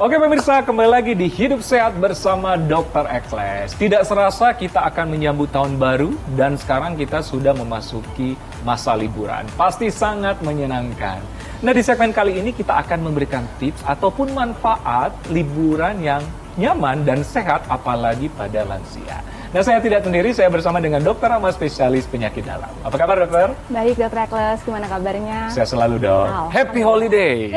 Oke pemirsa, kembali lagi di Hidup Sehat bersama Dr. Ekles. Tidak serasa kita akan menyambut tahun baru dan sekarang kita sudah memasuki masa liburan. Pasti sangat menyenangkan. Nah di segmen kali ini kita akan memberikan tips ataupun manfaat liburan yang nyaman dan sehat apalagi pada lansia. Nah saya tidak sendiri, saya bersama dengan Dokter Rama spesialis penyakit dalam. Apa kabar dokter? Baik Dr. Ekles, gimana kabarnya? Saya selalu dong. Happy holiday!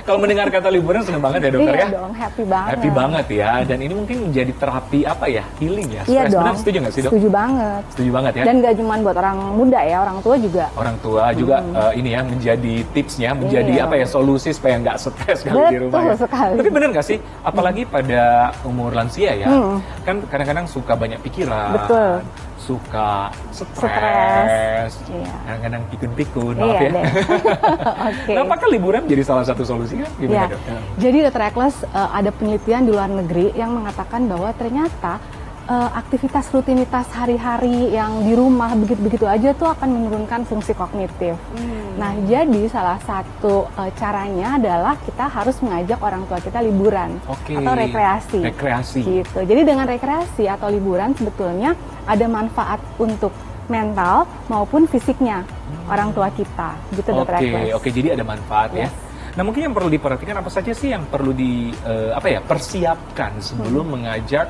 Kalau mendengar kata liburan senang banget ya dokter iya ya? Dong, happy banget. Happy banget ya, dan ini mungkin menjadi terapi apa ya? Healing ya? Iya dong. Benar, setuju nggak sih dok? Setuju banget. Setuju banget ya? Dan gak cuma buat orang muda ya, orang tua juga. Orang tua juga ini ya menjadi tipsnya, menjadi Iya. apa ya solusi supaya nggak stres kali di rumah ya. Betul sekali. Tapi benar nggak sih, apalagi pada umur lansia ya, kan kadang-kadang suka banyak pikiran, Betul. suka stres, Iya. kadang-kadang pikun-pikun, Iya maaf ya. deh. Oke. Nah, apakah liburan menjadi salah satu solusi kan? Gimana Ya. dok? Jadi Dr. Ekles, ada penelitian di luar negeri yang mengatakan bahwa ternyata aktivitas rutinitas hari-hari yang di rumah begitu-begitu aja tuh akan menurunkan fungsi kognitif. Nah, jadi salah satu caranya adalah kita harus mengajak orang tua kita liburan Oke. atau rekreasi. Rekreasi. Gitu. Jadi dengan rekreasi atau liburan sebetulnya ada manfaat untuk mental maupun fisiknya orang tua kita. Gitu Dr. Ekles. Oke, jadi ada manfaat ya. Yes. Nah, mungkin yang perlu diperhatikan apa saja sih yang perlu persiapkan sebelum mengajak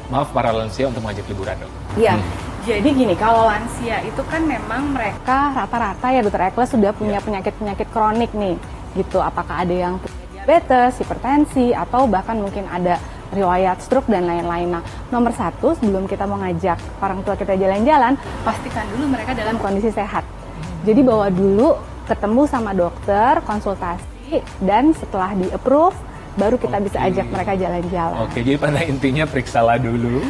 para lansia untuk mengajak liburan, dok? Iya. Jadi gini, kalau lansia itu kan memang mereka rata-rata ya Dr. Ekles sudah punya penyakit-penyakit kronik nih, gitu. Apakah ada yang punya diabetes, hipertensi, atau bahkan mungkin ada riwayat stroke dan lain-lain. Nah, nomor satu sebelum kita mau ngajak orang tua kita jalan-jalan, pastikan dulu mereka dalam kondisi sehat. Jadi bawa dulu ketemu sama dokter, konsultasi, dan setelah di-approve, baru kita bisa ajak mereka jalan-jalan. Oke, jadi pada intinya periksalah dulu.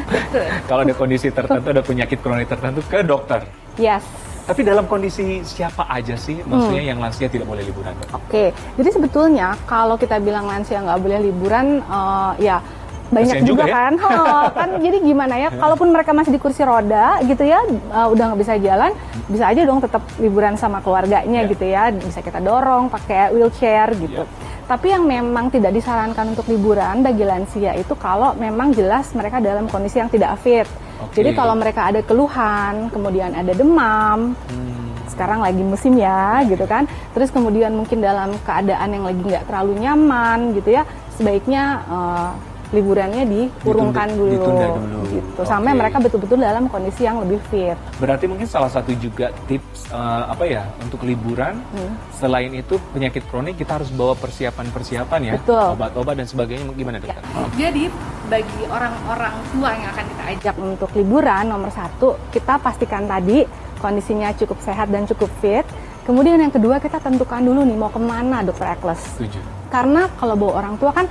Kalau ada kondisi tertentu, ada penyakit kronik tertentu, ke dokter. Yes. Tapi dalam kondisi siapa aja sih, maksudnya yang lansia tidak boleh liburan, dok? Oke, jadi sebetulnya kalau kita bilang lansia nggak boleh liburan, ya banyak Kasian juga ya? kan. Kan jadi gimana ya, kalaupun mereka masih di kursi roda gitu ya, udah nggak bisa jalan, bisa aja dong tetap liburan sama keluarganya gitu ya, bisa kita dorong pakai wheelchair gitu. Tapi yang memang tidak disarankan untuk liburan bagi lansia itu kalau memang jelas mereka dalam kondisi yang tidak fit. Jadi kalau mereka ada keluhan, kemudian ada demam, sekarang lagi musim ya gitu kan, terus kemudian mungkin dalam keadaan yang lagi nggak terlalu nyaman gitu ya, sebaiknya liburannya ditunda dulu gitu, sampai mereka betul-betul dalam kondisi yang lebih fit. Berarti mungkin salah satu juga tips untuk liburan, selain itu penyakit kronik kita harus bawa persiapan-persiapan ya, Betul. obat-obat dan sebagainya. Gimana dokter? Jadi bagi orang-orang tua yang akan kita ajak untuk liburan, nomor satu kita pastikan tadi kondisinya cukup sehat dan cukup fit. Kemudian yang kedua kita tentukan dulu nih mau kemana Dr. Ekles. Setuju. Karena kalau bawa orang tua kan,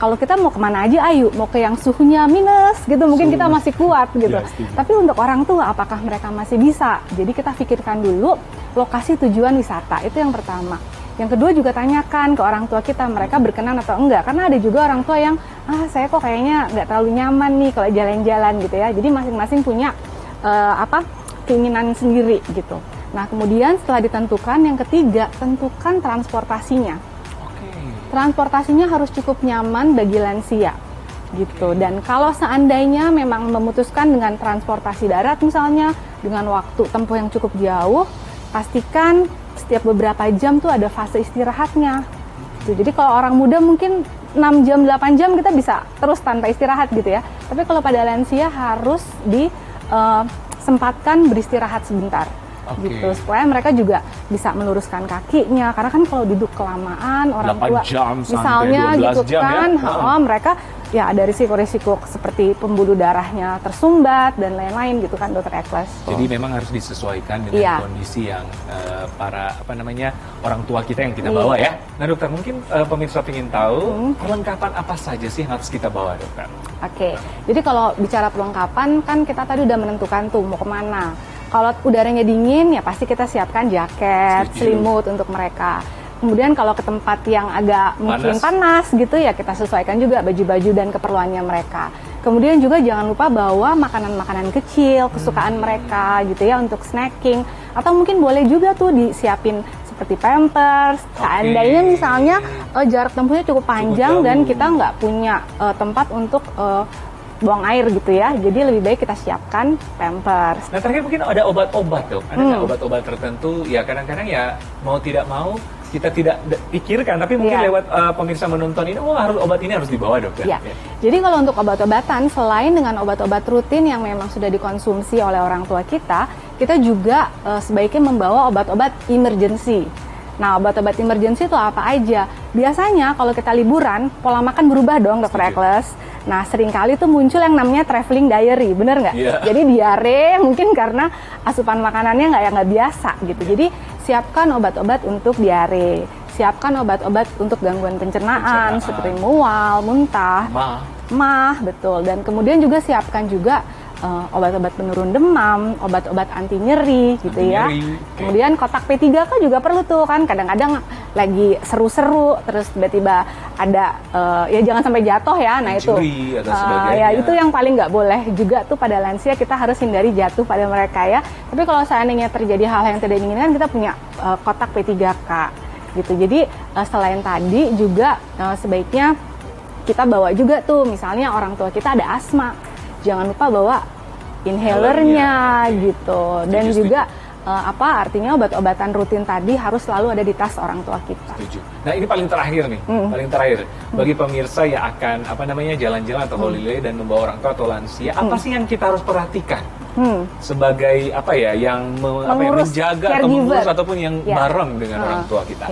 kalau kita mau kemana aja ayo, mau ke yang suhunya minus gitu, mungkin kita masih kuat gitu. Ya, tapi untuk orang tua, apakah mereka masih bisa? Jadi kita pikirkan dulu lokasi tujuan wisata, itu yang pertama. Yang kedua juga tanyakan ke orang tua kita, mereka berkenan atau enggak. Karena ada juga orang tua yang, saya kok kayaknya nggak terlalu nyaman nih kalau jalan-jalan gitu ya. Jadi masing-masing punya keinginan sendiri gitu. Nah kemudian setelah ditentukan, yang ketiga, tentukan transportasinya. Transportasinya harus cukup nyaman bagi lansia gitu. Dan kalau seandainya memang memutuskan dengan transportasi darat misalnya dengan waktu tempuh yang cukup jauh, pastikan setiap beberapa jam tuh ada fase istirahatnya. Gitu. Jadi kalau orang muda mungkin 6 jam, 8 jam kita bisa terus tanpa istirahat gitu ya. Tapi kalau pada lansia harus disempatkan beristirahat sebentar. Gitu, supaya mereka juga bisa meluruskan kakinya, karena kan kalau duduk kelamaan orang tua misalnya gitu kan mereka ya ada risiko-risiko seperti pembuluh darahnya tersumbat dan lain-lain gitu kan Dr. Ekles. Jadi memang harus disesuaikan dengan kondisi yang para orang tua kita yang kita bawa ya. Nah dokter, mungkin pemirsa ingin tahu perlengkapan apa saja sih yang harus kita bawa dokter? Oke, jadi kalau bicara perlengkapan kan kita tadi udah menentukan tuh mau kemana. Kalau udaranya dingin ya pasti kita siapkan jaket, selimut untuk mereka. Kemudian kalau ke tempat yang agak mungkin panas gitu ya kita sesuaikan juga baju-baju dan keperluannya mereka. Kemudian juga jangan lupa bawa makanan-makanan kecil kesukaan mereka gitu ya untuk snacking. Atau mungkin boleh juga tuh disiapin seperti Pampers. Seandainya misalnya jarak tempuhnya cukup panjang jauh. dan kita nggak punya tempat untuk buang air gitu ya, jadi lebih baik kita siapkan Pampers. Nah terakhir mungkin ada obat-obat dok, ada nggak obat-obat tertentu ya kadang-kadang ya mau tidak mau kita tidak pikirkan, tapi mungkin lewat pemirsa menonton ini, harus obat ini harus dibawa dok ya? Ya. Jadi kalau untuk obat-obatan, selain dengan obat-obat rutin yang memang sudah dikonsumsi oleh orang tua kita juga sebaiknya membawa obat-obat emergency. Nah, obat-obat emergency itu apa aja? Biasanya kalau kita liburan, pola makan berubah dong, Dr. Eccles. Nah, seringkali tuh muncul yang namanya traveling diary, bener nggak? Yeah. Jadi diare mungkin karena asupan makanannya nggak biasa gitu. Jadi siapkan obat-obat untuk diare, siapkan obat-obat untuk gangguan pencernaan seperti mual, muntah, mah, betul. Dan kemudian juga siapkan juga obat-obat penurun demam, obat-obat anti nyeri gitu ya. Kemudian kotak P3K juga perlu tuh kan, kadang-kadang lagi seru-seru terus tiba-tiba ada ya jangan sampai jatuh ya. Nah itu ya itu yang paling nggak boleh juga tuh pada lansia, kita harus hindari jatuh pada mereka ya. Tapi kalau seandainya terjadi hal yang tidak diinginkan, kita punya kotak P3K gitu. Jadi selain tadi juga sebaiknya kita bawa juga tuh, misalnya orang tua kita ada asma, jangan lupa bawa inhalernya gitu. Dan juga artinya obat-obatan rutin tadi harus selalu ada di tas orang tua kita. Setuju. Nah ini paling terakhir nih, paling terakhir bagi pemirsa yang akan jalan-jalan atau holiday dan membawa orang tua atau lansia, apa sih yang kita harus perhatikan sebagai yang menjaga atau mengurus ataupun yang bareng dengan orang tua kita?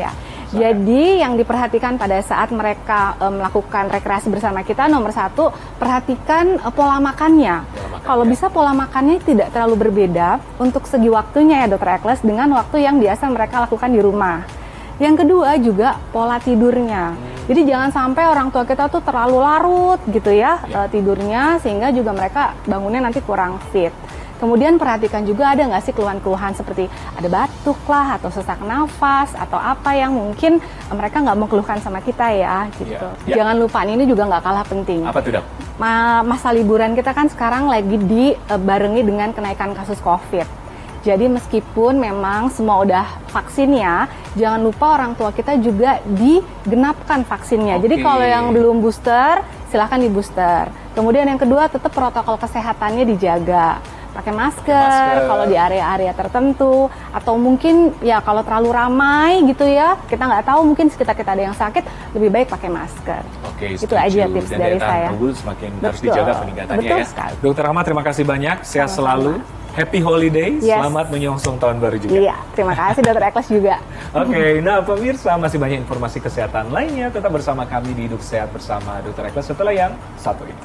Jadi yang diperhatikan pada saat mereka melakukan rekreasi bersama kita, nomor satu, perhatikan pola makannya. Kalau bisa pola makannya tidak terlalu berbeda untuk segi waktunya ya Dr. Eccles dengan waktu yang biasa mereka lakukan di rumah. Yang kedua juga pola tidurnya. Jadi jangan sampai orang tua kita tuh terlalu larut gitu ya tidurnya, sehingga juga mereka bangunnya nanti kurang fit. Kemudian perhatikan juga ada nggak sih keluhan-keluhan seperti ada batuk lah, atau sesak nafas, atau apa yang mungkin mereka nggak mau keluhkan sama kita ya gitu. Jangan lupa, ini juga nggak kalah penting. Apa tuh dok? Masa liburan kita kan sekarang lagi dibarengi dengan kenaikan kasus COVID. Jadi meskipun memang semua udah vaksinnya, jangan lupa orang tua kita juga digenapkan vaksinnya. Jadi kalau yang belum booster, silahkan di booster. Kemudian yang kedua, tetap protokol kesehatannya dijaga. Pakai masker kalau di area-area tertentu, atau mungkin ya kalau terlalu ramai gitu ya, kita nggak tahu, mungkin sekitar kita ada yang sakit, lebih baik pakai masker. Itu aja tips dari saya. Tubuh semakin harus dijaga peningkatannya. Betul sekali. Dr. Rahma, terima kasih banyak, sehat selalu. Happy holiday, selamat menyongsong tahun baru juga. Iya, terima kasih Dr. Eccles juga. Nah pemirsa, masih banyak informasi kesehatan lainnya, tetap bersama kami di Hidup Sehat bersama Dr. Eccles setelah yang satu ini.